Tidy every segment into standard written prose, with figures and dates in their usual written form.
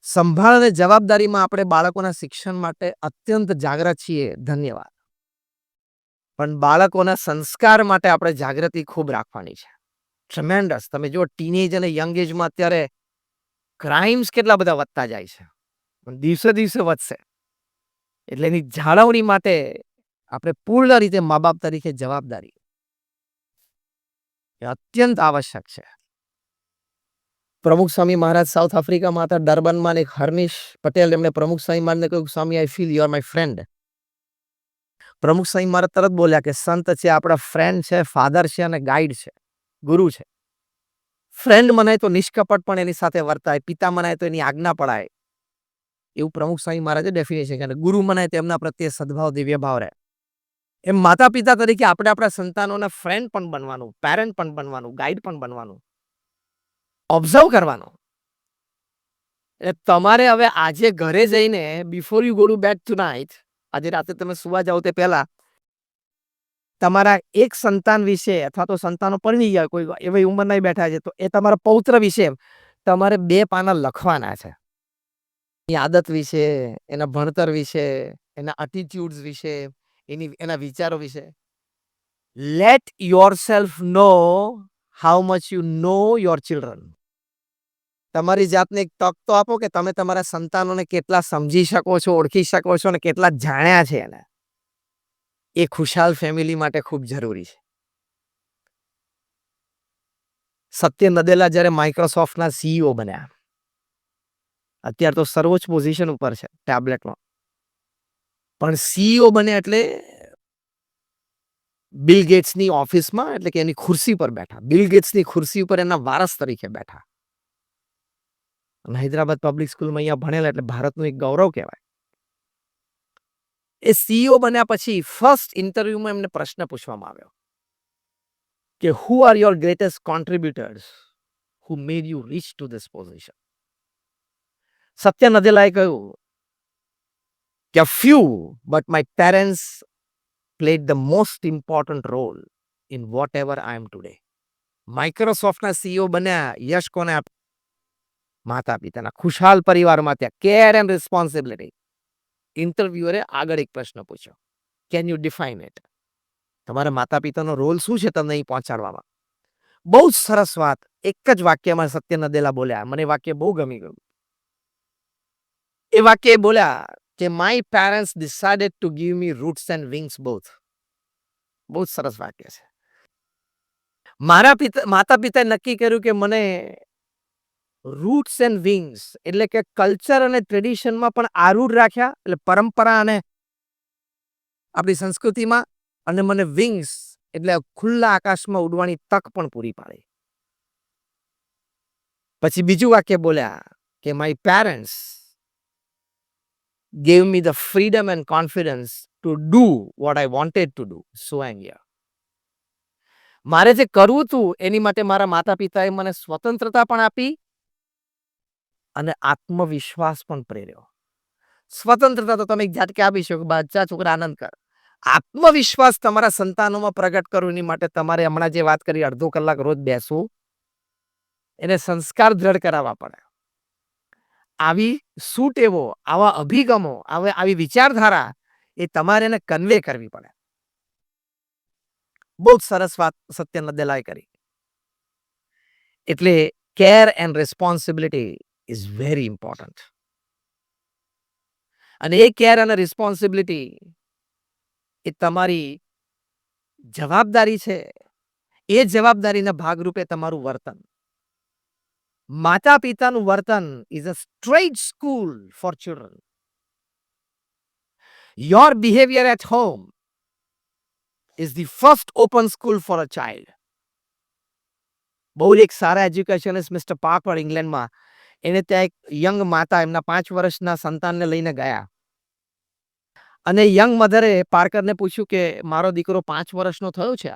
સંભાળ અને જવાબદારીમાં આપણે બાળકોના શિક્ષણ માટે અત્યંત જાગૃત છીએ, ધન્યવાદ. પણ બાળકોના સંસ્કાર માટે આપણે જાગૃતિ ખૂબ રાખવાની છે. ટ્રેમેન્ડસ. તમે જુઓ ટીનેજ અને યંગ એજમાં અત્યારે ક્રાઇમ્સ કેટલા બધા વધતા જાય છે. દિવસે દિવસે વધશે. એટલે એની જાળવણી માટે આપણે પૂર્ણ રીતે મા બાપ તરીકે જવાબદારી એ અત્યંત આવશ્યક છે. પ્રમુખ સ્વામી મહારાજ સાઉથ આફ્રિકામાં હતા, ડર્બનમાં, એક હર્નિશ પટેલ એમને પ્રમુખ સ્વામી મહારાજને કહ્યું, Swami I feel you are my friend. Pramukh Swami મહારાજ તરત બોલ્યા કે સંત છે, આપણા ફ્રેન્ડ છે, ફાધર છે અને ગાઈડ છે, ગુરુ છે. ફ્રેન્ડ મનાય તો નિષ્કપટ પણ એની સાથે વર્તાય, પિતા મનાય તો એની આજ્ઞા પડાય, એવું પ્રમુખ સ્વામી મહારાજે ડેફિનેશન કર્યું. ગુરુ મનાય તો એમના પ્રત્યે સદભાવ, દિવ્ય ભાવ રહે. એમ માતા પિતા તરીકે આપણે આપણા સંતાનોના ફ્રેન્ડ પણ બનવાનું, પેરેન્ટ પણ બનવાનું, ગાઈડ પણ બનવાનું, ઓબ્ઝર્વ કરવાનું. એટલે તમારે હવે આજે ઘરે જઈને before you go to bed tonight, આજે રાતે તમે સુવા જાઓ તે પહેલા તમારા એક સંતાન વિશે, અથવા તો સંતાનો પરણી ગયા, કોઈ એવી ઉંમરના બેઠા છે, તો એ તમારા પૌત્ર વિશે તમારે 2 પાના લખવાના છે. એની આદત વિશે, એના ભણતર વિશે, એના એટીટ્યુડ્સ વિશે, એના વિચારો વિશે. Let yourself know how much you know your children. તમારી જાતને એક તક તો આપો કે તમે તમારા સંતાનોને કેટલા સમજી શકો છો, ઓળખી શકો છો અને કેટલા જાણ્યા છે એને. એ ખુશાલ ફેમિલી માટે ખૂબ જરૂરી છે. સત્ય નદેલા જ્યારે માઇક્રોસોફ્ટના સીઈઓ બન્યા, અત્યારે તો સર્વોચ્ચ પોઝિશન ઉપર છે ટેબ્લેટમાં, પણ સીઈઓ બને એટલે બિલ ગેટ્સની ઓફિસમાં, એટલે કે એની ખુરશી પર બેઠા, બિલ ગેટ્સની ખુરશી ઉપર એના વારસ તરીકે બેઠા. અને હૈદરાબાદ પબ્લિક સ્કૂલમાં અહીંયા ભણેલા, એટલે ભારતનું એક ગૌરવ કહેવાય. એ સીઈઓ બન્યા પછી ફર્સ્ટ ઇન્ટરવ્યુમાં એમને પ્રશ્ન પૂછવામાં આવ્યો કે who are your greatest contributors who made you reach to this position. Satya નદેલાએ કહ્યું કે few, but my parents played the most important role in whatever I am today. માઇક્રોસોફ્ટના સીઈઓ બન્યા, યશ કોને આપ્યું? માતા પિતાના ખુશાલ પરિવારમાં. ત્યાં કેર એન્ડ રિસ્પોન્સિબિલિટી. ઇન્ટરવ્યુઅરે આગળ એક પ્રશ્ન પૂછ્યો, કેન યુ ડિફાઇન ઇટ? તમારા માતા પિતાનો રોલ શું છે તમને અહીં પહોંચાડવામાં? બહુ જ સરસ વાત એક જ વાક્યમાં સત્ય નદેલા બોલ્યા. મને વાક્ય બહુ ગમી ગયું. એ વાક્ય બોલ્યા કે my parents decided to give me roots and wings both. બહુ જ સરસ વાક્ય છે. માતા પિતાએ નક્કી કર્યું કે મને રૂટ્સ એન્ડ વિંગ્સ, એટલે કે કલ્ચર અને ટ્રેડિશનમાં પણ આરૂઢ રાખ્યા, એટલે પરંપરા અને આપણી સંસ્કૃતિમાં, અને મને વિંગ્સ એટલે ખુલ્લા આકાશમાં ઉડવાની તક પણ પૂરી પાડી. પછી બીજું વાક્ય બોલ્યા કે my parents gave me the freedom and confidence to do what I wanted to do. So I am here. મારે જે કરવું હતું એની માટે મારા માતા પિતાએ મને સ્વતંત્રતા પણ આપી અને આત્મવિશ્વાસ પણ પ્રેર્યો. સ્વતંત્રતા તો તમે એક ઝાટકે આપી શકો, બચ્ચા છોકરા આનંદ કર. આત્મવિશ્વાસ તમારા સંતાનોમાં પ્રગટ કરો, એની માટે તમારે હમણાં જે વાત કરી, અડધો કલાક રોજ બેસવું, એને સંસ્કાર દ્રઢ કરાવવા પડે. આવી સુટેવો, આવા અભિગમો, આવી વિચારધારા એ તમારે એને કન્વે કરવી પડે. બહુ જ સરસ વાત સત્ય નદેલાએ કરી. એટલે care and responsibility is very important. અને એ કેર અને રિસ્પોન્સિબિલિટી એ તમારી જવાબદારી છે. એ જવાબદારીના ભાગરૂપે તમારું વર્તન. માતા પિતાનું વર્તન is a straight school for children. Your behaviour at home is the first open school for a child. બહુ એક સારા એજ્યુકેશનિસ્ટ મિસ્ટર પાર્કર ઇંગ્લેન્ડમાં, એને ત્યાં એક યંગ માતા એમના 5 વર્ષના સંતાનને લઈને ગયા, અને યંગ મધરે પાર્કરને પૂછ્યું કે મારો દીકરો 5 વર્ષનો થયો છે,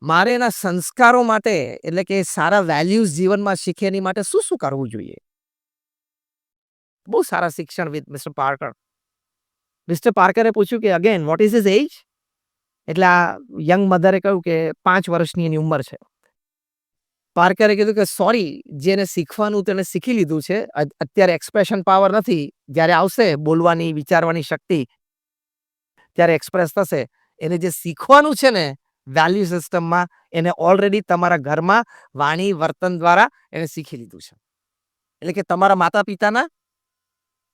મારે એના સંસ્કારો માટે, એટલે કે સારા વેલ્યુઝ જીવનમાં શીખે એની માટે શું શું કરવું જોઈએ? બહુ સારા શિક્ષણવિદ મિસ્ટર પાર્કર. મિસ્ટર પાર્કરે પૂછ્યું કે અગેન વોટ ઇઝ હિઝ એજ? એટલે આ યંગ મધરે કહ્યું કે 5 વર્ષની એની ઉંમર છે. પાર્કરે કીધું કે સોરી, જેને શીખવાનું તેને શીખી લીધું છે. અત્યારે એક્સપ્રેશન પાવર નથી. જ્યારે આવશે બોલવાની, વિચારવાની શક્તિ, ત્યારે એક્સપ્રેસ થશે. એને જે શીખવાનું છે ને વેલ્યુ સિસ્ટમમાં, એને ઓલરેડી તમારા ઘરમાં વાણી, વર્તન દ્વારા એને શીખી લીધું છે. એટલે કે તમારા માતા-પિતાના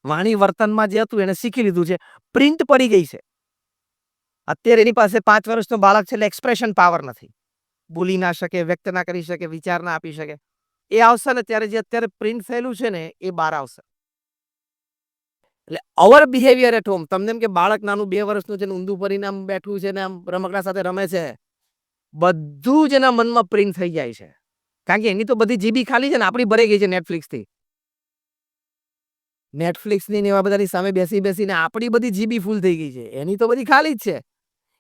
વાણી, વર્તનમાં જે હતું એને શીખી લીધું છે. પ્રિન્ટ પડી ગઈ છે. અત્યારે એની પાસે 5 વર્ષનું બાળક છે એટલે એક્સપ્રેશન પાવર નથી. બોલી ના શકે, વ્યક્ત ના કરી શકે, વિચાર ના આપી શકે. એ આવશે ને ત્યારે જે અત્યારે પ્રિન્ટ થયેલું છે ને એ બહાર આવશે. એટલે અવર બિહેવિયર એટ હોમ, તમને એમ કે બાળક નાનું 2 વર્ષનું છે ને ઊંધું ફરીને આમ બેઠું છે ને આમ રમકડા સાથે રમે છે, બધું જ એના મનમાં પ્રિન્ટ થઈ જાય છે. કારણ કે એની તો બધી જીબી ખાલી છે ને આપણી ભરાઈ ગઈ છે નેટફ્લિક્સથી. નેટફ્લિક્સની ને એવા બધાની સામે બેસીને આપણી બધી જીબી ફૂલ થઈ ગઈ છે. એની તો બધી ખાલી જ છે.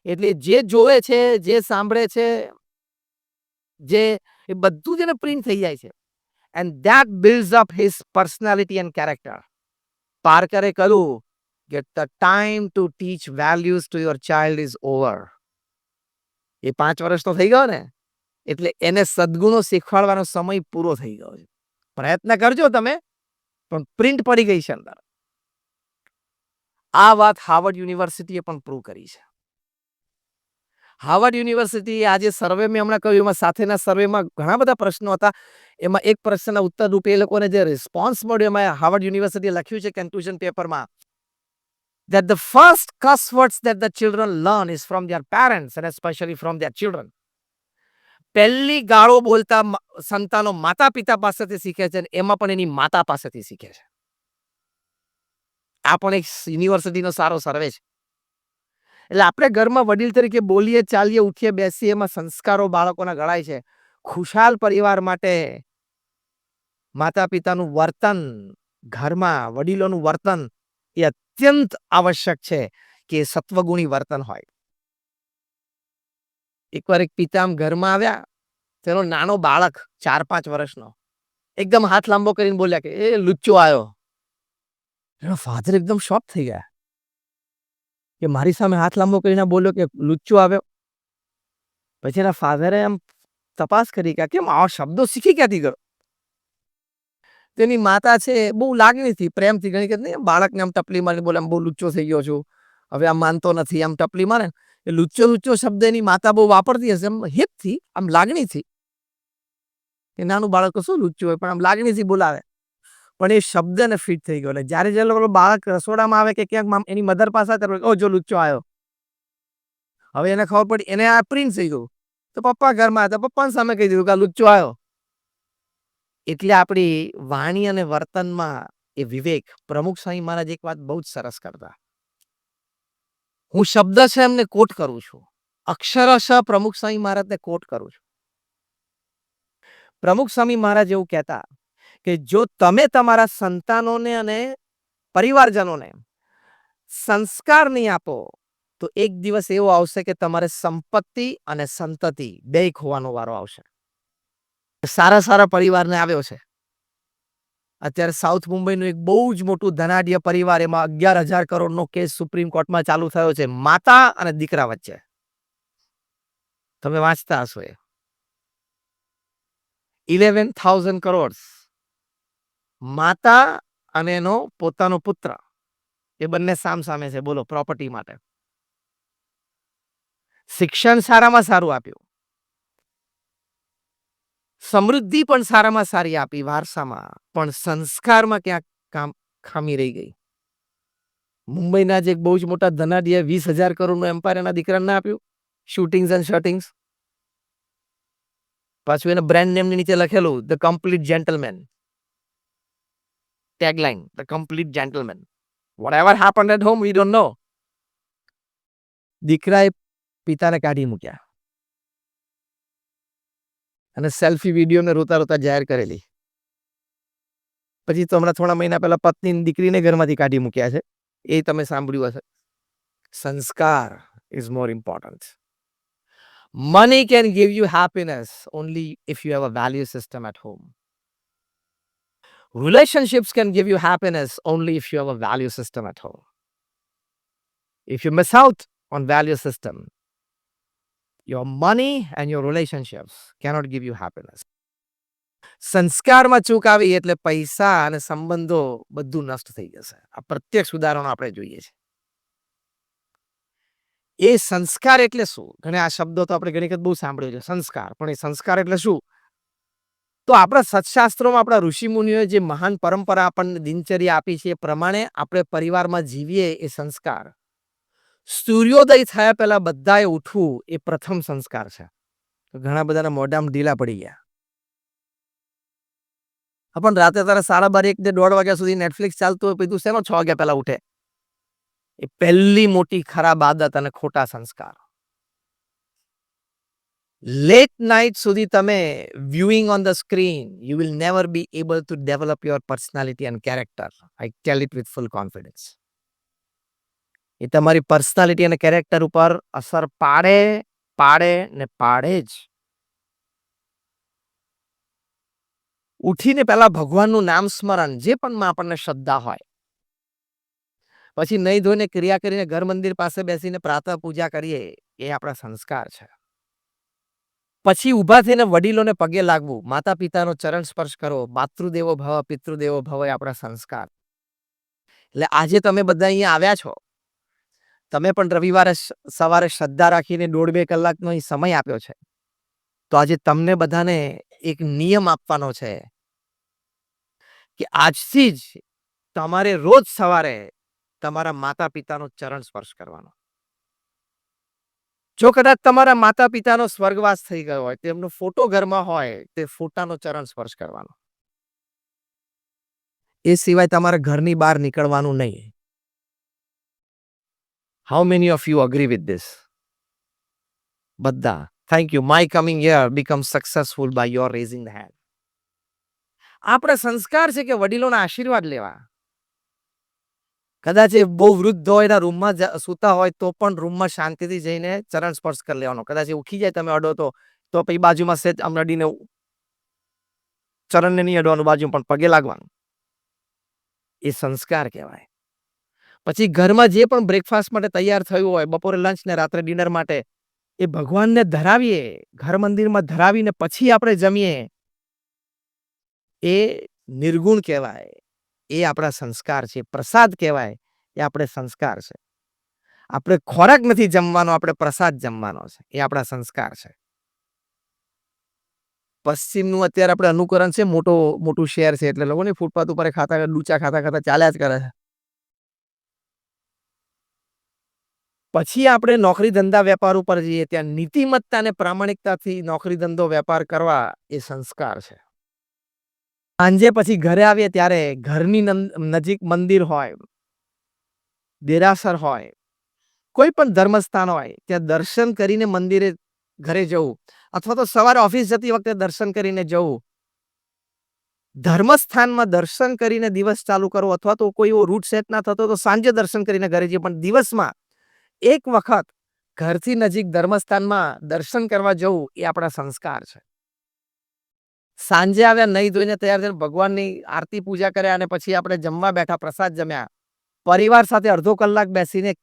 એટલે જે જોવે છે, જે સાંભળે છે, જે એ બધું જ એને પ્રિન્ટ થઈ જાય છે. And that builds up his personality and character. પાર્કરે કહ્યું કે the time to teach values to your child is over. એ 5 વર્ષનો થઈ ગયો ને એટલે એને સદ્ગુણો શીખવાડવાનો સમય પૂરો થઈ ગયો છે. પ્રયત્ન કરજો તમે, પણ પ્રિન્ટ પડી ગઈ છે અંદર. આ વાત હાર્વર્ડ યુનિવર્સિટીએ પણ પ્રૂવ કરી છે. હાર્વર્ડ યુનિવર્સિટી આજે સર્વે મેં હમણાં કહ્યું એમાં સાથેના સર્વેમાં ઘણા બધા પ્રશ્નો હતા. એમાં એક પ્રશ્નના ઉત્તર રૂપે એ લોકોને જે રિસ્પોન્સ મળ્યો એમાં હાર્વર્ડ યુનિવર્સિટીએ લખ્યું છે કન્ક્લુઝન પેપરમાં that the first cuss words that the children learn is from their parents and especially from their children. પહેલી ગાળો બોલતા સંતાનો માતા પિતા પાસેથી શીખે છે અને એમાં પણ એની માતા પાસેથી શીખે છે. આ પણ એક યુનિવર્સિટીનો સારો સર્વે છે. એટલે આપણે ઘરમાં વડીલ તરીકે બોલીએ, ચાલીએ, ઉઠીએ, બેસીએ, એમાં સંસ્કારો બાળકોના ઘડાય છે. ખુશાલ પરિવાર માટે માતા પિતાનું વર્તન, ઘરમાં વડીલોનું વર્તન એ અત્યંત આવશ્યક છે કે સત્વગુણી વર્તન હોય. એકવાર એક પિતા આમ ઘરમાં આવ્યા, તેનો નાનો બાળક 4-5 વર્ષનો એકદમ હાથ લાંબો કરીને બોલ્યા કે એ લુચ્ચો આવ્યો. એનો ફાધર એકદમ શોક થઈ ગયા કે મારી સામે હાથ લાંબો કરીને બોલ્યો કે લુચ્ચો આવ્યો. પછી એના ફાધરે આમ તપાસ કરી કે કેમ આવા શબ્દો શીખી ક્યાંથી ગયો. તેની માતા છે બહુ લાગણીથી, પ્રેમથી ઘણી કે બાળકને આમ ટપલી મારીને બોલે આમ બહુ લુચ્ચો થઈ ગયો છું, હવે આમ માનતો નથી, આમ ટપલી મારે. એ લુચ્ચો લુચ્ચો શબ્દ એની માતા બહુ વાપરતી હશે, આમ હિતથી, આમ લાગણીથી. એ નાનું બાળક તો શું લુચ્ચું હોય, પણ આમ લાગણીથી બોલાવે. પણ એ શબ્દને ફિટ થઈ ગયો. જ્યારે જ્યારે બાળક રસોડામાં આવે કે ક્યાંક એની મધર પાસે આવે, ઓ જો લુચ્ચો આવ્યો. હવે એને ખબર પડી, એને આ પ્રિન્ટ થઈ ગયું. તો પપ્પા ઘરમાં હતા, પપ્પાની સામે કહી દીધું કે આ લુચ્ચો આવ્યો. એટલે આપણી વાણી અને વર્તનમાં એ વિવેક. પ્રમુખ સ્વામી મહારાજ એક વાત બહુ જ સરસ કરતા. હું શબ્દ છે એમને કોટ કરું છું, અક્ષરશ પ્રમુખ સ્વામી મહારાજને કોટ કરું છું. પ્રમુખ સ્વામી મહારાજ એવું કહેતા કે જો તમે તમારા સંતાનોને અને પરિવારજનોને સંસ્કાર નહીં આપો તો એક દિવસ એવો આવશે કે તમારે સંપત્તિ અને સંતતિ બે ખોવાનો વારો આવશે. સારા સારા પરિવારને આવ્યો છે. અત્યારે સાઉથ મુંબઈનું એક બહુ જ મોટું ધનાઢ્ય પરિવાર, એમાં 11,000 કરોડનો કેસ સુપ્રીમ કોર્ટમાં ચાલુ થયો છે માતા અને દીકરા વચ્ચે. તમે વાંચતા હશો એ 11,000 કરોડ માતા અને એનો પોતાનો પુત્ર, એ બંને સામસામે છે. બોલો, પ્રોપર્ટી માટે. શિક્ષણ સારામાં સારું આપ્યું, સમૃદ્ધિ પણ સારામાં સારી આપી વારસામાં, પણ સંસ્કારમાં ક્યાંક ખામી રહી ગઈ. મુંબઈના જે એક બહુ જ મોટા ધનાઢ્ય 20,000 કરોડનું એમ્પાયર એના દીકરાને ના આપ્યું, શૂટિંગ્સ એન્ડ શર્ટિંગ્સ. પાછું એને બ્રાન્ડ નેમની નીચે લખેલું the complete gentleman. Tagline the complete gentleman. Whatever happened at home we don't know. દીકરાએ પિતાને કાઢી મૂક્યા અને સેલ્ફી વિડીયોને રોતા રોતા જાહેર કરેલી. પછી તો હમણાં થોડા મહિના પહેલા પત્ની દીકરીને ઘરમાંથી કાઢી મૂક્યા છે, એ તમે સાંભળ્યું હશે. સંસ્કાર is more important. Money can give you happiness only if you have a value system at home. Relationships can give you happiness only if you have a value system at home. If you miss out on value system, your money and your relationships cannot give you happiness. સંસ્કારમાં ચૂક આવી એટલે પૈસા અને સંબંધો બધું નષ્ટ થઈ જશે. આ પ્રત્યક્ષ ઉદાહરણો આપણે જોઈએ છે. એ સંસ્કાર એટલે શું? ઘણા આ શબ્દો તો આપણે ઘણી વખત બહુ સાંભળ્યો છે, સંસ્કાર. પણ એ સંસ્કાર એટલે શું? તો આપણા સત્શાસ્ત્રોમાં આપણા ઋષિમુનિઓએ જે મહાન પરંપરા આપણને દિનચર્યા આપી છે, એ પ્રમાણે આપણે પરિવારમાં જીવીએ એ સંસ્કાર. સૂર્યોદય થયા પહેલા બધાએ ઉઠવું એ પ્રથમ સંસ્કાર છે. ઘણા બધાના મોઢામાં ઢીલા પડી ગયા. પણ રાતે તારે 12:30 1 1:30 વાગ્યા સુધી નેટફ્લિક્સ ચાલતું હોય, પછી તું શેનો 6 વાગ્યા પહેલા ઉઠે? એ પહેલી મોટી ખરાબ આદત અને ખોટા સંસ્કાર. લેટ નાઇટ સુધી તમે viewing on the screen, you will never be able to develop your personality and character. I tell it with full confidence. એ તમારી પર્સનાલિટી અને કેરેક્ટર ઉપર અસર પાડે ને પાડે જ. ઉઠીને પહેલા ભગવાનનું નામ સ્મરણ, જે પણ આપણને શ્રદ્ધા હોય, પછી નહીં ધોઈને ક્રિયા કરીને ઘર મંદિર પાસે બેસીને પ્રાતઃ પૂજા કરીએ, એ આપણા સંસ્કાર છે. પછી ઊભા થઈને વડીલોને પગે લાગવું, માતા પિતાનો ચરણ સ્પર્શ કરો, માતૃદેવો ભવ પિતૃદેવો ભવ, એ આપણા સંસ્કાર. એટલે આજે તમે બધા અહીંયા આવ્યા છો, તમે પણ રવિવારે સવારે શ્રદ્ધા રાખીને 1.5-2 કલાકનો સમય આપ્યો છે. તો આજે તમને બધાને એક નિયમ આપવાનો છે કે આજથી જ તમારે રોજ સવારે તમારા માતા પિતાનો ચરણ સ્પર્શ કરવાનો. જો કદાચ તમારા માતા પિતાનો સ્વર્ગવાસ થઈ ગયો હોય, તેમનો ફોટો ઘરમાં હોય, તે ફોટાનો ચરણ સ્પર્શ કરવાનો. એ સિવાય તમારે ઘરની બહાર નીકળવાનું નહીં. How many of you agree with this? બધા. Thank you. My coming here becomes successful by your raising the hand. આપણે સંસ્કાર છે કે વડીલોના આશીર્વાદ લેવા. કદાચ એ બહુ વૃદ્ધ હોય, એના રૂમમાં સૂતા હોય, તો પણ રૂમમાં શાંતિથી જઈને ચરણ સ્પર્શ કરી લેવાનો. કદાચ એ ઉઠી જાય તમે અડો તો પછી બાજુમાં સેજ આમ અડીને ચરણને નહીં અડવાનું, બાજુ પણ પગે લાગવાનું. એ સંસ્કાર કહેવાય. પછી ઘરમાં જે પણ બ્રેકફાસ્ટ માટે તૈયાર થયું હોય, બપોરે લંચ ને રાત્રે ડિનર માટે, એ ભગવાનને ધરાવીએ, ઘર મંદિરમાં ધરાવીને પછી આપણે જમીએ, એ નિર્ગુણ કહેવાય. એ આપણા સંસ્કાર છે. પ્રસાદ કહેવાય, એ આપણે સંસ્કાર છે. આપણે ખોરાક નથી જમવાનો, આપણે પ્રસાદ જમવાનો છે. એ આપણા સંસ્કાર છે. પશ્ચિમનું અત્યારે આપણે અનુકરણ છે, મોટું શહેર છે, એટલે લોકોને ફૂટપાથ ઉપર ખાતા ડૂચા ખાતા ચાલ્યા જ કરે છે. પછી આપણે નોકરી ધંધા વેપાર ઉપર જઈએ, ત્યાં નીતિમત્તા અને પ્રામાણિકતાથી નોકરી ધંધો વેપાર કરવા એ સંસ્કાર છે. સાંજે પછી ઘરે આવીએ ત્યારે ઘરની નજીક મંદિર હોય, દેરાસર હોય, કોઈ પણ ધર્મસ્થાન હોય, ત્યાં દર્શન કરીને મંદિરે ઘરે જવું, અથવા તો સવારે ઓફિસ જતી વખતે દર્શન કરીને જવું. ધર્મસ્થાનમાં દર્શન કરીને દિવસ ચાલુ કરવો, અથવા તો કોઈ એવો રૂટ સેટ ના થતો તો સાંજે દર્શન કરીને ઘરે જઈએ, પણ દિવસમાં એક વખત ઘરથી નજીક ધર્મસ્થાનમાં દર્શન કરવા જવું, એ આપણા સંસ્કાર છે. સાંજે આવ્યા, નહીં ધોઈને તૈયાર થઈને ભગવાનની આરતી પૂજા કર્યા અને પછી આપણે જમવા બેઠા, પ્રસાદ જમ્યા, પરિવાર સાથે અડધો કલાક બેસીને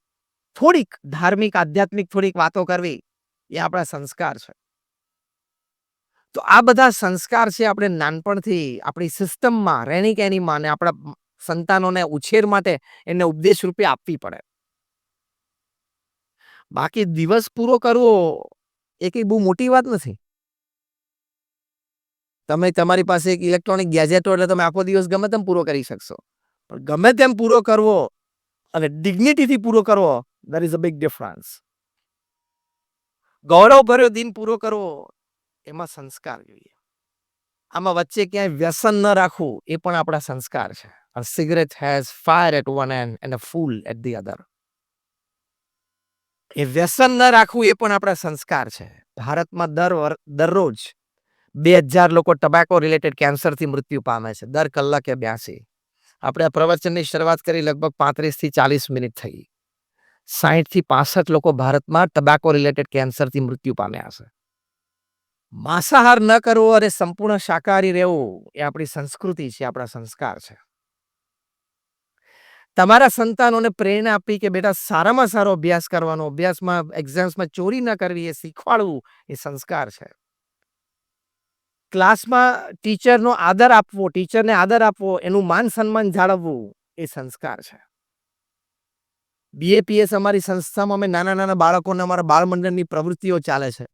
થોડીક ધાર્મિક આધ્યાત્મિક થોડીક વાતો કરવી, એ આપણા સંસ્કાર છે. તો આ બધા સંસ્કાર છે, આપણે નાનપણથી આપણી સિસ્ટમમાં, રહેણી કહેણીમાં અને આપણા સંતાનોને ઉછેર માટે એને ઉપદેશ રૂપે આપવી પડે. બાકી દિવસ પૂરો કરવો એ કઈ બહુ મોટી વાત નથી. તમે તમારી પાસે એક ઇલેક્ટ્રોનિક ગેજેટ હોય એટલે તમે આખો દિવસ ગમે તેમ પૂરો કરી શકશો. પણ ગમે તેમ પૂરો કરવો અને ડિગ્નિટીથી પૂરો કરવો, there is a big difference. ગૌરવભર્યો દિન પૂરો કરવો, એમાં સંસ્કાર જોઈએ. આમાં વચ્ચે ક્યાંય વ્યસન ન રાખવું, એ પણ આપણા સંસ્કાર છે. A cigarette has fire at one end and a fool at the other. એ વ્યસન ન રાખવું, એ પણ આપણા સંસ્કાર છે. ભારતમાં દરરોજ 2000 લોકો ટબાકો રિલેટેડ કેન્સરથી મૃત્યુ પામે છે, દર કલાકે 82. આપણે આ પ્રવચનની શરૂઆત કરી લગભગ 35 થી 40 મિનિટ થઈ. 60 થી 65 લોકો ભારતમાં ટબાકો રિલેટેડ કેન્સરથી મૃત્યુ પામ્યા છે. માંસાહાર ન કરવો અને સંપૂર્ણ શાકાહારી રહેવું, એ આપણી સંસ્કૃતિ છે, આપણા સંસ્કાર છે. તમારા સંતાનોને પ્રેરણા આપી કે બેટા સારામાં સારો અભ્યાસ કરવાનો, અભ્યાસમાં એક્ઝામ્સમાં ચોરી ન કરવી, એ શીખવાડવું, એ સંસ્કાર છે. ક્લાસમાં ટીચરનો આદર આપવો, ટીચરને આદર આપવો, એનું માન સન્માન જાળવવું એ સંસ્કાર છે. BAPS અમારી સંસ્થામાં અમે નાના બાળકોને અમારા બાળ મંડળની પ્રવૃત્તિઓ ચાલે છે.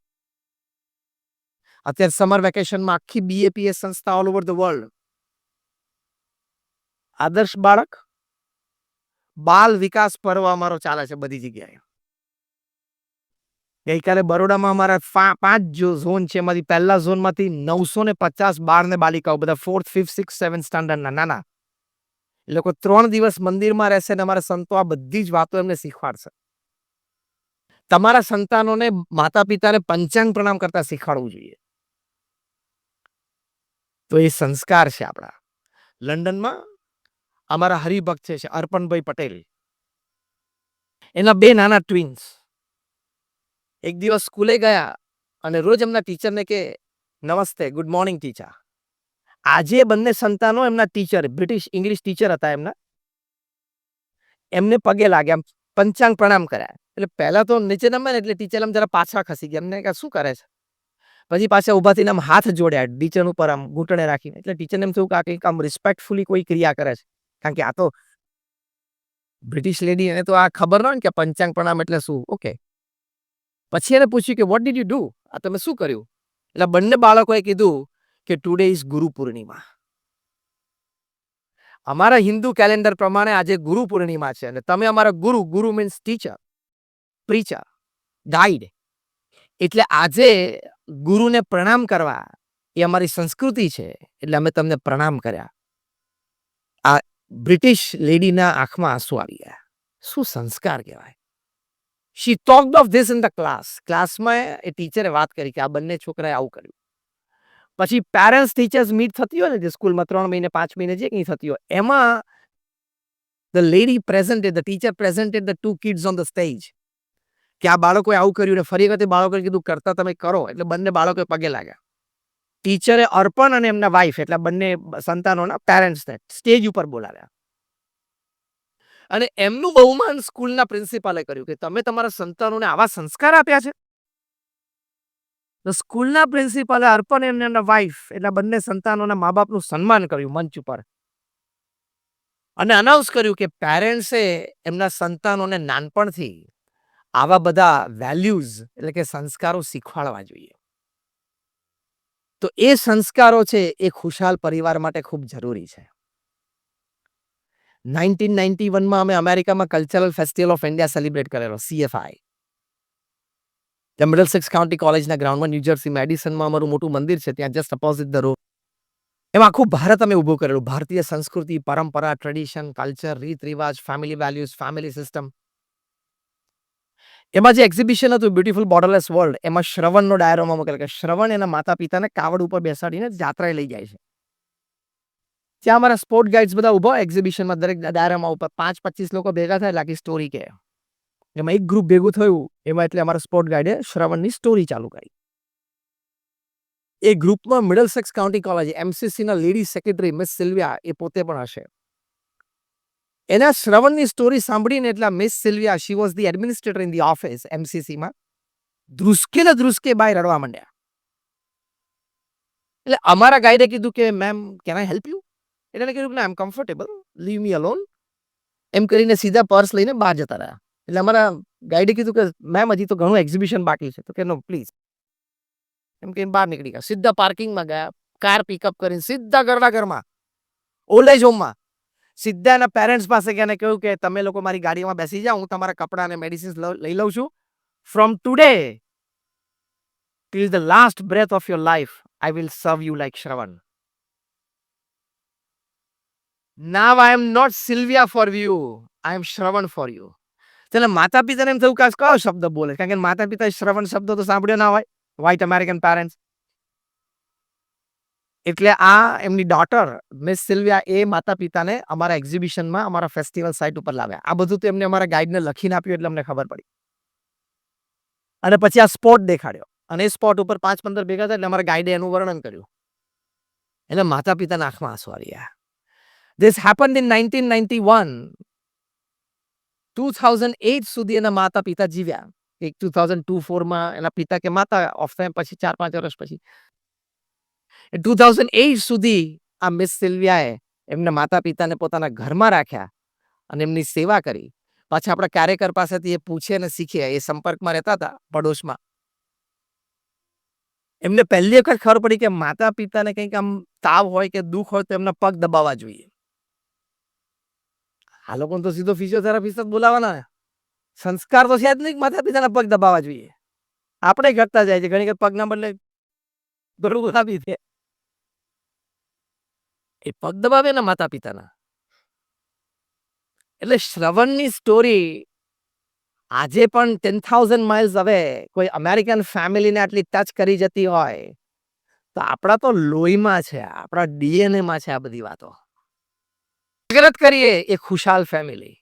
અત્યારે સમર વેકેશનમાં આખી BAPS સંસ્થા ઓલ ઓવર ધ વર્લ્ડ આદર્શ બાળક બાલ વિકાસ પર્વ અમારો ચાલે છે બધી જગ્યાએ. ગઈકાલે બરોડામાં અમારા 5 ઝોન છે, એમાંથી પહેલા ઝોનમાંથી 950 બાળ ને બાલિકાઓ, બધા 4th 5th 6th 7th સ્ટાન્ડર્ડના નાના, એ લોકો 3 દિવસ મંદિરમાં રહેશે ને અમારા સંતો આ બધી જ વાતો એમને શીખવાડશે. તમારા સંતાનોને માતા પિતાને પંચાંગ પ્રણામ કરતા શીખવાડવું જોઈએ. તો એ સંસ્કાર છે આપણા. લંડનમાં અમારા હરિભક્ત છે અર્પણભાઈ પટેલ, એના 2 નાના ટ્વિન્સ એક દિવસ સ્કૂલે ગયા અને રોજ એમના ટીચરને કે નમસ્તે, ગુડ મોર્નિંગ ટીચર. આજે બંને સંતાનો એમના ટીચર, બ્રિટિશ ઇંગ્લિશ ટીચર હતા એમને પગે લાગ્યા, પંચાંગ પ્રણામ કર્યા. એટલે પહેલા તો નીચે નમે ને એટલે ટીચર આમ જરા પાછા ખસી ગયા, એમને કે શું કરે છે? પછી પાછા ઉભા થઈને આમ હાથ જોડ્યા ટીચર ઉપર, આમ ઘૂંટણે રાખીને. એટલે ટીચરને એમ થયું કે આ કંઈક આમ રિસ્પેક્ટફુલી કોઈ ક્રિયા કરે છે, કારણ કે આ તો બ્રિટિશ લેડી, એને તો આ ખબર ન હોય ને કે પંચાંગ પ્રણામ એટલે શું. ઓકે, પછી એને પૂછ્યું કે વોટ ડીડ યુ ડુ, આ તમે શું કર્યું? એટલે બંને બાળકોએ કીધું કે ટુડે ઇઝ ગુરુ પૂર્ણિમા. અમારા હિન્દુ કેલેન્ડર પ્રમાણે આજે ગુરુ પૂર્ણિમા છે અને તમે અમારા ગુરુ, ગુરુ મીન્સ ટીચર, પ્રીચર, ગાઈડ, એટલે આજે ગુરુને પ્રણામ કરવા એ અમારી સંસ્કૃતિ છે, એટલે અમે તમને પ્રણામ કર્યા. આ બ્રિટિશ લેડીના આંખમાં આંસુ આવી ગયા. શું સંસ્કાર કહેવાય. She talked of this in the class. ક્લાસમાં એ ટીચરે વાત કરી કે આ બંને છોકરાએ આવું કર્યું. પછી પેરેન્ટ્સ ટીચર્સ મીટ થતી હોય ને જે સ્કૂલમાં 3 મહિને 5 મહિને જે કંઈ થતી હોય, એમાં the lady presented, the teacher presented the 2 kids on the stage, કે આ બાળકોએ આવું કર્યું ને ફરી વખતે બાળકોએ કીધું કરતા તમે કરો. એટલે બંને બાળકોએ પગે લાગ્યા. ટીચરે અર્પણ અને એમના વાઇફ એટલે બંને સંતાનોના પેરેન્ટ્સને સ્ટેજ ઉપર બોલાવ્યા અને એમનું બહુમાન સ્કૂલના પ્રિન્સિપાલે કર્યું કે તમે તમારા સંતાનોને આવા સંસ્કાર આપ્યા છે. તો સ્કૂલના પ્રિન્સિપાલે અર્પણ અને એમના વાઇફ એટલે બંને સંતાનોના મા બાપનું સન્માન કર્યું મંચ ઉપર અને અનાઉન્સ કર્યું કે પેરેન્ટ્સે એમના સંતાનોને નાનપણથી આવા બધા વેલ્યુઝ એટલે કે સંસ્કારો શીખવાડવા જોઈએ. તો એ સંસ્કારો છે એ ખુશાલ પરિવાર માટે ખૂબ જરૂરી છે. 1991માં અમે અમેરિકામાં cultural festival of India celebrate કરેલો, CFI. મિડલસેક્સ કાઉન્ટી કોલેજના ગ્રાઉન્ડમાં ન્યૂજર્સીમાં એડિસનમાં અમારું મોટું મંદિર છે, ત્યાં જસ્ટ અપોઝિટ ધ રોડ. એમાં આખું ભારત અમે ઊભું કરેલું. ભારતીય સંસ્કૃતિ, પરંપરા, ટ્રેડિશન, કલ્ચર, રીત રિવાજ, ફેમિલી વેલ્યુઝ, ફેમિલી સિસ્ટમ. એમાં જે એક્ઝિબિશન હતું બ્યુટીફુલ બોર્ડરલેસ વર્લ્ડ, એમાં શ્રવણનો ડાયરોમાં મૂકેલો કે શ્રવણ એના માતા પિતાને કાવડ ઉપર બેસાડીને જાત્રાએ લઈ જાય છે. ત્યાં અમારા સ્પોર્ટ ગાઈડ્સ બધા ઉભા એક્ઝિબિશનમાં, દરેક ડાયરામાં ઉપર 5-25 લોકો ભેગા થાય એટલે આખી સ્ટોરી કહે. એમાં એક ગ્રુપ ભેગું થયું, એમાં એટલે અમારા સ્પોર્ટ ગાઈડે શ્રવણની સ્ટોરી ચાલુ કરી. એ ગ્રુપમાં મિડલસેક્સ કાઉન્ટી કોલેજ MCCના લેડી સેક્રેટરી મિસ સિલ્વિયા એ પોતે પણ હશે. એના શ્રવણની સ્ટોરી સાંભળીને એટલે miss Sylvia, she was the administrator in the office MCCમાં, ધ્રુસકે બાય રડવા માંડ્યા. એટલે અમારા ગાઈડે કીધું કે ma'am can I help you? એટલે એને કીધું કે I am comfortable, leave me alone. એમ કરીને સીધા પર્સ લઈને બહાર જતા રહ્યા. એટલે અમારા ગાઈડે કીધું કે મેમ હજી તો ઘણું એક્ઝિબિશન બાકી છે. તો કે નો પ્લીઝ, એમ કહીને બહાર નીકળી ગયા. સીધા પાર્કિંગમાં ગયા, કાર પિકઅપ કરીને સીધા ઘરમાં, ઓલ્ડ એજ હોમમાં. સીધા એના પેરેન્ટ્સ પાસે ગયા અને કહ્યું કે તમે લોકો મારી ગાડીમાં બેસી જાઓ, હું તમારા કપડાં અને મેડિસિન્સ લઈ લઉં છું. From today till the last breath of your life, I will serve you like Shravan. Now I am not Sylvia for you, I am Shravan for you. તેના માતા પિતાને એમ થયું કે કયો શબ્દ બોલે, કારણ કે માતા પિતાએ શ્રવણ શબ્દ તો સાંભળ્યો ના હોય, વ્હાઇટ અમેરિકન પેરેન્ટ્સ. એટલે આ એમની ડોટર મિસ સિલ્વિયા એ માતા પિતાને અમારા એક્ઝિબિશનમાં, અમારા ફેસ્ટિવલ સાઇટ ઉપર લાવ્યા. આ બધું તો એમને અમારા ગાઈડને લખીને આપ્યું એટલે અમને ખબર પડી. અને પછી આ સ્પોટ દેખાડ્યો અને એ સ્પોટ ઉપર 5-15 ભેગા થાય એટલે અમારા ગાઈડે એનું વર્ણન કર્યું. એટલે માતા પિતાના આંખમાં આંસુ આવી ગયા. This happened in 1991. 2008 સુધી એના માતા પિતા જીવ્યા. એક 2002-04માં એના પિતા કે માતા ઓફ થયા પછી 4-5 વર્ષ પછી 2008 સુધી આ મિસ સિલ્વિયાએ એમના માતા પિતાને પોતાના ઘરમાં રાખ્યા અને એમની સેવા કરી. પાછા આપણા કાર્યકર પાસેથી એ પૂછે અને શીખે. એ સંપર્કમાં રહેતા હતા પડોશમાં. એમને પહેલી વખત ખબર પડી કે માતા પિતાને કંઈક આમ તાવ હોય કે દુઃખ હોય તો એમના પગ દબાવવા જોઈએ. આ લોકોને તો સીધો ફિઝિયોથેરાપિસ્ટ જ બોલાવાના. સંસ્કાર તો છે જ નહીં માતા પિતાના પગ દબાવવા જોઈએ. આપણે ઘટતા જાય છે ઘણી વખત પગના બદલે ગળું દબાવી દે. એ પગ દબાવે ને માતા પિતાના. એટલે શ્રવણની સ્ટોરી આજે પણ 10,000 માઇલ્સ હવે કોઈ અમેરિકન ફેમિલીને આટલી ટચ કરી જતી હોય તો આપણા તો લોહીમાં છે, આપણા ડીએનએમાં છે આ બધી વાતો. જાગૃત કરીએ એ ખુશાલ ફેમિલી.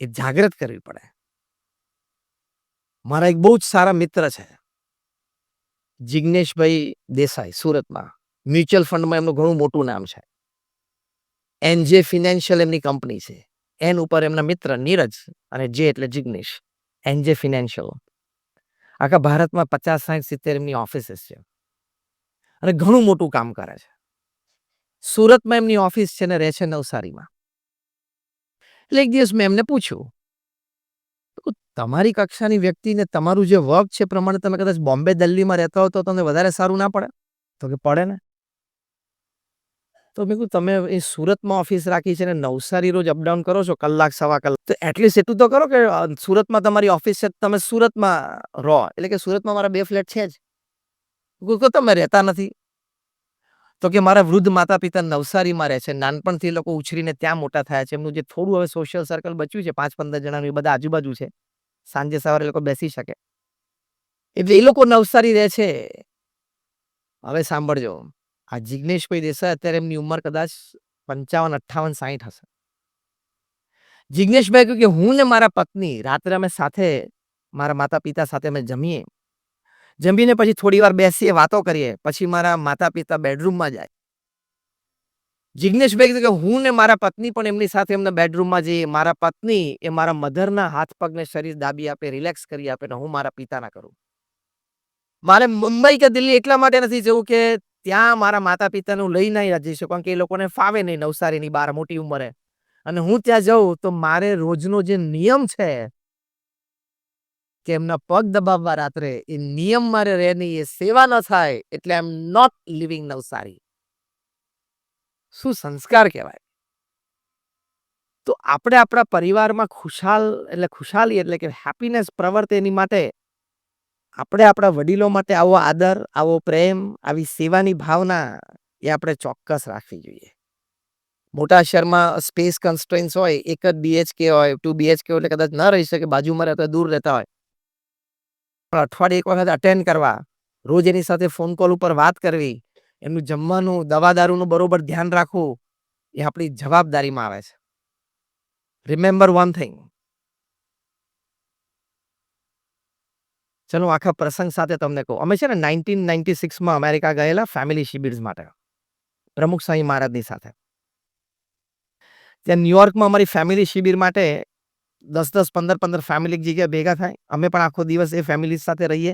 એ જાગૃત કરવી પડે. મારા એક બહુ જ સારા મિત્ર છે જિગ્નેશભાઈ દેસાઈ, સુરતમાં મ્યુચ્યુઅલ ફંડમાં એમનું ઘણું મોટું નામ છે. એનજે ફિનાન્શિયલ એમની કંપની છે. એન ઉપર એમના મિત્ર નીરજ અને જે એટલે જિગ્નેશ. એનજે ફિનાન્શિયલ આખા ભારતમાં 50, 60, 70 એમની ઓફિસીસ છે અને ઘણું મોટું કામ કરે છે. સુરતમાં એમની ઓફિસ છે ને રહે છે નવસારીમાં. એટલે એક દિવસ મેં એમને પૂછ્યું, તમારી કક્ષાની વ્યક્તિને તમારું જે વર્ક છે પ્રમાણે તમે કદાચ બોમ્બે દિલ્હીમાં રહેતા હો તો તમને વધારે સારું ના પડે? તો કે પડે ને. તો મેં કહ્યું તમે એ સુરતમાં ઓફિસ રાખી છે ને નવસારી રોજ અપડાઉન કરો છો કલાક સવા કલાક, તો એટલીસ્ટ એટલું તો કરો કે સુરતમાં તમારી ઓફિસ છે તમે સુરતમાં રહો. એટલે કે સુરતમાં મારા 2 ફ્લેટ છે જ. તમે રહેતા નથી? તો કે મારા વૃદ્ધ માતા પિતા નવસારીમાં રહે છે. નાનપણથી લોકો ઉછરીને ત્યાં મોટા થયા છે. એમનું જે થોડું હવે સોશિયલ સર્કલ બચ્યું છે 5-15 જણાનું, એ બધા આજુબાજુ છે. સાંજે સવારે લોકો બેસી શકે. એટલે એ લોકો નવસારી રહે છે. હવે સાંભળજો, આ જિગ્નેશભાઈ દેસાઈ અત્યારે એમની ઉંમર કદાચ 55, 58, 60 હશે. જિગ્નેશભાઈ કહ્યું કે હું ને મારા પત્ની રાત્રે અમે સાથે મારા માતા પિતા સાથે અમે જમીએ. જમીને પછી થોડી વાર બેસીએ, વાતો કરીએ. પછી મારા માતા પિતા બેડરૂમમાં જાય. જિગ્નેશભાઈ કહ્યું કે હું ને મારા પત્ની પણ એમની સાથે એમના બેડરૂમમાં જઈએ. મારા પત્ની એ મારા મધરના હાથ પગને શરીર દાબી આપે, રિલેક્સ કરી આપે ને હું મારા પિતાના કરું. મારે મુંબઈ કે દિલ્હી એટલા માટે નથી જવું કે ત્યાં મારા માતા પિતાનું લઈ નહીં જઈ શકું, કારણ કે એ લોકોને ફાવે નહીં નવસારીની બહાર મોટી ઉંમરે. અને હું ત્યાં જાઉં તો મારે રોજનો જે નિયમ છે કે એમના પગ દબાવવા રાત્રે, એ નિયમ મારે રહે નહીં, એ સેવા ન થાય, એટલે આઈ એમ નોટ લિવિંગ નવસારી. શું સંસ્કાર કહેવાય. તો આપણે આપણા પરિવારમાં ખુશાલી એટલે કે હેપીનેસ પ્રવર્તે એની માટે આપણે આપણા વડીલો માટે આવો આદર, આવો પ્રેમ, આવી સેવાની ભાવના એ આપણે ચોક્કસ રાખવી જોઈએ. મોટા શહેરમાં સ્પેસ કન્સ્ટ્રેન્ટ્સ હોય, એક જ BHK હોય, 2 BHK એટલે કદાચ ન રહી શકે, બાજુમાં રહેતા દૂર રહેતા હોય. પણ અઠવાડિયે એક વખત અટેન્ડ કરવા, રોજ એની સાથે ફોન કોલ ઉપર વાત કરવી, એમનું જમવાનું, દવા દારૂનું બરોબર ધ્યાન રાખવું, એ આપણી જવાબદારીમાં આવે છે. Remember one thing. ચલો આખા પ્રસંગ સાથે તમને કહું. અમે છે ને 1996માં અમેરિકા ગયેલા ફેમિલી શિબિર્સ માટે પ્રમુખ સ્વામી મહારાજની સાથે. ત્યાં ન્યુયોર્કમાં અમારી ફેમિલી શિબિર માટે 10-10, 15-15 ફેમિલી એક જગ્યાએ ભેગા થાય. અમે પણ આખો દિવસ એ ફેમિલી સાથે રહીએ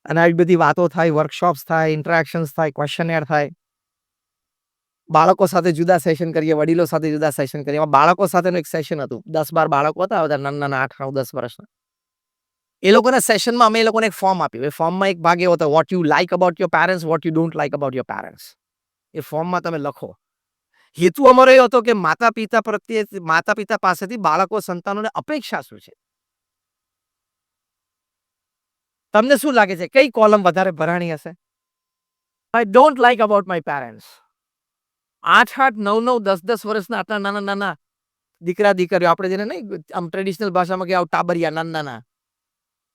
અને આવી બધી વાતો થાય, વર્કશોપ્સ થાય, ઇન્ટરેક્શન્સ થાય, ક્વેશ્ચનએર થાય. બાળકો સાથે જુદા સેશન કરીએ, વડીલો સાથે જુદા સેશન કરીએ. એમાં બાળકો સાથેનું એક સેશન હતું. 10-12 બાળકો હતા, બધા નાના 8, 9, 10 વર્ષના. એ લોકોના સેશનમાં અમે એ લોકોને એક ફોર્મ આપ્યું. એ ફોર્મમાં એક ભાગ એવો હતો, what you like about your parents, what you don't like about your parents. એ ફોર્મમાં તમે લખો. હેતુ અમારો એ હતો કે માતા પિતા પાસેથી બાળકો સંતાનોને અપેક્ષા શું છે. તમને શું લાગે છે કઈ કોલમ વધારે ભરાણી હશે? I don't like about my parents. 8-8, 9-9, 10-10 વર્ષના આટલા નાના દીકરા દીકરીઓ, આપણે જેને નહીં આમ ટ્રેડિશનલ ભાષામાં કે ટાબરિયા નાના,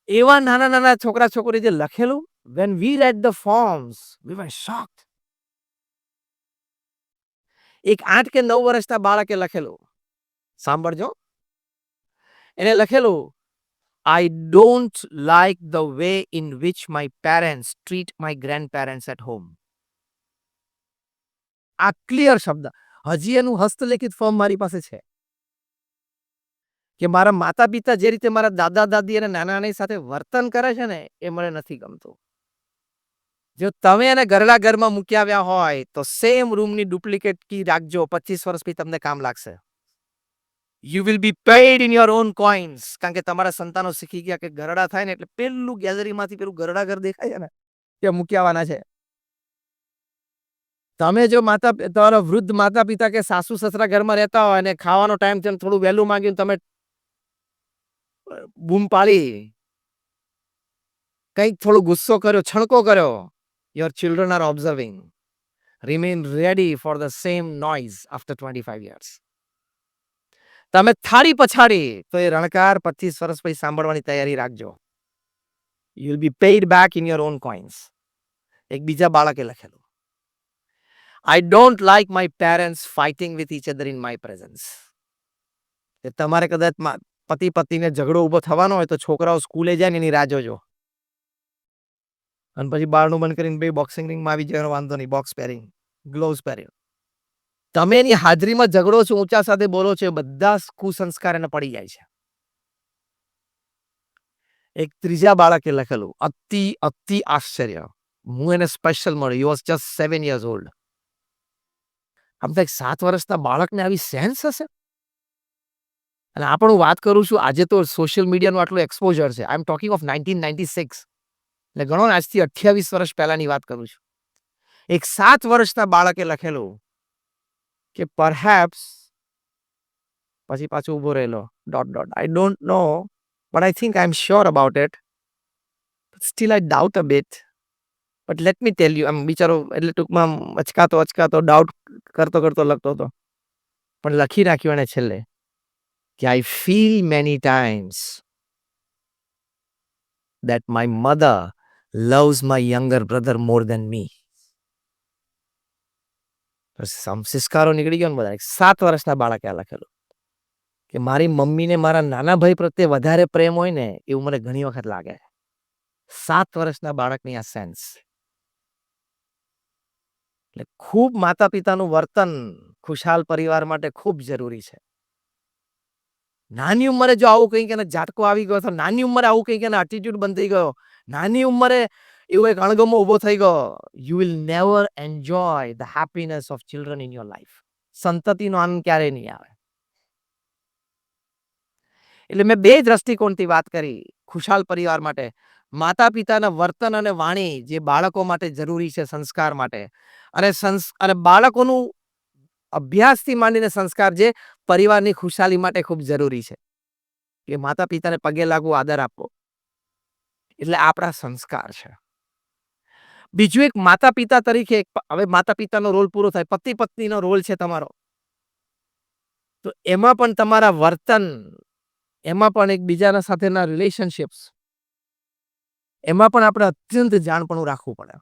એવા નાના છોકરા છોકરી જે લખેલું, when we read the forms we were shocked. એક 8 કે 9 વર્ષના બાળકે લખેલું, સાંભળજો, એને લખેલું, I don't like the way in which my parents treat my grandparents at home. આ ક્લિયર શબ્દ. હજી એનું હસ્તલેખિત ફોર્મ મારી પાસે છે કે મારા માતા પિતા જે રીતે મારા દાદા દાદી અને નાના નાની સાથે વર્તન કરે છે ને, એ મને નથી ગમતું. જો તમે એને ઘરડા ઘરમાં મૂકી આવ્યા હોય તો સેમ રૂમની ડુપ્લિકેટ કી રાખજો, 25 વર્ષ પછી તમને કામ લાગશે. You will be paid in your own coins. કારણ કે તમારા સંતાનો શીખી ગયા કે ઘરડા થાય ને એટલે પેલું ગેલેરીમાંથી પેલું ઘરડા ઘર દેખાય છે ને ત્યાં મૂકી આવવાના છે. તમે જો તમારા વૃદ્ધ માતા પિતા કે સાસુ સસરા ઘરમાં રહેતા હોય અને ખાવાનો ટાઈમ છે થોડું વહેલું માંગ્યું, તમે બૂમ પાડી, કંઈક થોડો ગુસ્સો કર્યો, છણકો કર્યો, your children are observing. Remain ready for the same noise after 25 years. તમે થાળી પછાડી તો એ રણકાર 25 વર્ષ પછી સાંભળવાની તૈયારી રાખજો. You will be paid back in your own coins. એક બીજા બાળકે લખેલું, I don't like my parents fighting with each other in my presence. તમારે કદાચ પતિ પત્નીને ઝઘડો ઊભો થવાનો હોય તો છોકરાઓ સ્કૂલે જાય ને એની રાહ જોજો. અને પછી બારણું બંધ કરીને બે બોક્સિંગ રિંગમાં આવી જવાનો વાંધો નહીં, બોક્સ પહેરી, ગ્લોવ્સ પહેરી. તમે એની હાજરીમાં ઝઘડો છો, ઊંચા સાથે બોલો છો, બધા કુસંસ્કાર એને પડી જાય છે. એક ત્રીજા બાળકે લખેલું, અતિ આશ્ચર્ય. હું એને સ્પેશિયલ મળ્યો. He was just 7 years old. આમ તો 7 વર્ષના બાળકને આવી સેન્સ હશે? અને આ પણ હું વાત કરું છું, આજે તો સોશિયલ મીડિયાનું આટલું એક્સપોઝર છે. આઈ એમ ટોકિંગ ઓફ 1996. એટલે ગણો ને, આજથી 28 વર્ષ પહેલાની વાત કરું છું. એક 7 વર્ષના બાળકે લખેલું કે પરહેપ્સ, પછી પાછું ઊભો રહેલો, I don't know, but I think I'm sure about it. But still I doubt a bit. But let me tell you, આમ બિચારો એટલે ટૂંકમાં અચકાતો ડાઉટ કરતો લખતો હતો. પણ લખી નાખ્યું એને છેલ્લે કે I feel many times that my mother loves my younger brother more than me. સંસ્કારો નીકળી ગયો ને બધા. 7 વર્ષના બાળકે આ લખેલું કે મારી મમ્મીને મારા નાના ભાઈ પ્રત્યે વધારે પ્રેમ હોય ને એવું મને ઘણી વખત લાગે. 7 વર્ષના બાળકની આ સેન્સ. એટલે ખૂબ માતા પિતાનું વર્તન ખુશાલ પરિવાર માટે ખૂબ જરૂરી છે. નાની ઉંમરે જો આવું કંઈક એને ઝાટકો આવી ગયો, નાની ઉંમરે આવું કંઈક એને એટીટ્યુડ બંધ થઈ ગયો, નાની ઉંમરે એવો એક અણગમો ઊભો થઈ ગયો, you will never enjoy the happiness of children in your life. સંતતિનો આનંદ ક્યારેય નહીં આવે. એટલે મેં 2 દ્રષ્ટિકોણથી વાત કરી ખુશાલ પરિવાર માટે. માતા પિતાના વર્તન અને વાણી જે બાળકો માટે જરૂરી છે સંસ્કાર માટે, અને બાળકોનું અભ્યાસથી માંડીને સંસ્કાર જે પરિવારની ખુશાલી માટે ખૂબ જરૂરી છે. કે માતા પિતાને પગે લાગવું, આદર આપવો, એટલે આપણા સંસ્કાર છે. બીજું એક માતા પિતા તરીકે, હવે માતા પિતાનો રોલ પૂરો થાય, પતિ પત્નીનો રોલ છે તમારો. તો એમાં પણ તમારા વર્તન, એમાં પણ એકબીજાના સાથેના રિલેશનશિપ્સ, એમાં પણ આપણે અત્યંત જાણપણું રાખવું પડે.